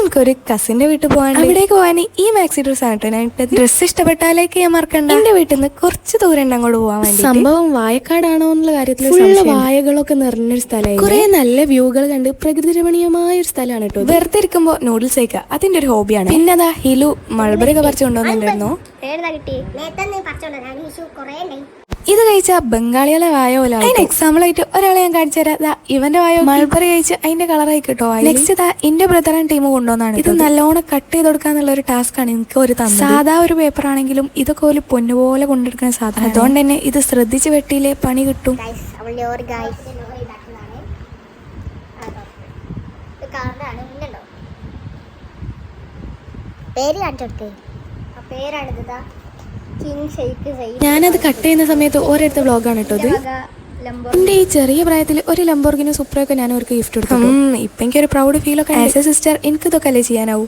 എനിക്കൊരു കസിന്റെ വീട്ടിൽ പോകാൻ അവിടേക്ക് പോകാൻ ഈ മാക്സി ഡ്രസ് ആണ് കേട്ടോ. ഞാൻ ഡ്രസ്സ് ഇഷ്ടപ്പെട്ടാലേക്ക് ഞാൻ മറക്കണ്ട. എന്റെ വീട്ടിൽ നിന്ന് കുറച്ച് ദൂരം ഉണ്ട് അങ്ങോട്ട് പോകാൻ വേണ്ടി. സംഭവം വായക്കാടാണോ എന്നുള്ള കാര്യത്തിൽ ഫുള്ള് വായകളൊക്കെ നിറഞ്ഞൊരു സ്ഥലമായി. കുറെ നല്ല വ്യൂകൾ കണ്ട് പ്രകൃതി രമണീയമായ ഒരു സ്ഥലമാണ് കേട്ടോ. വെറുതെ ഇരിക്കുമ്പോ നൂഡിൽസ് കഴിക്കുക അതിന്റെ ഒരു ഹോബിയാണ്. പിന്നെ അതാ ഹിലു മൾബറി ഒക്കെ പറിച്ചു കൊണ്ടുവന്നിട്ടുണ്ടായിരുന്നു. ഇത് കഴിച്ച ബംഗാളികളെ വായ പോലെ. അതിന് എക്സാമ്പിൾ ആയിട്ട് ഒരാളെ ഞാൻ കാണിച്ചു തരാം. ഇവന്റെ വായ മൾബറി കഴിച്ച് അതിന്റെ കളറായി കിട്ടോ. നെക്സ്റ്റ് ഇതാ എന്റെ ബ്രദർ ആൻഡ് ടീം കൊണ്ടുവന്നാണ്. ഇത് നല്ലോണം കട്ട് ചെയ്ത് കൊടുക്കാന്നുള്ള ഒരു ടാസ്ക് ആണ് എനിക്ക് ഒരു തന്നത്. സാധാ ഒരു പേപ്പർ ആണെങ്കിലും ഇതൊക്കെ ഒരു പൊന്നുപോലെ കൊണ്ടെടുക്കുന്ന സാധനം. അതുകൊണ്ട് തന്നെ ഇത് ശ്രദ്ധിച്ച് വെട്ടിയില്ലേ പണി കിട്ടും. ഞാനത് കട്ട് ചെയ്യുന്ന സമയത്ത് ഓരോരുത്തർ വ്ളോഗാണ് കേട്ടോ ഇത്. എന്റെ ഈ ചെറിയ പ്രായത്തിൽ ഒരു ലംബോർഗിനി സുപ്രയൊക്കെ ഞാൻ അവർക്ക് ഗിഫ്റ്റ് കൊടുത്തു. ഇപ്പൊ എനിക്കൊരു പ്രൗഡ് ഫീൽ ഒക്കെ ആസ് എ സിസ്റ്റർ എനിക്ക് ഇതൊക്കെ അല്ലേ ചെയ്യാനാവും.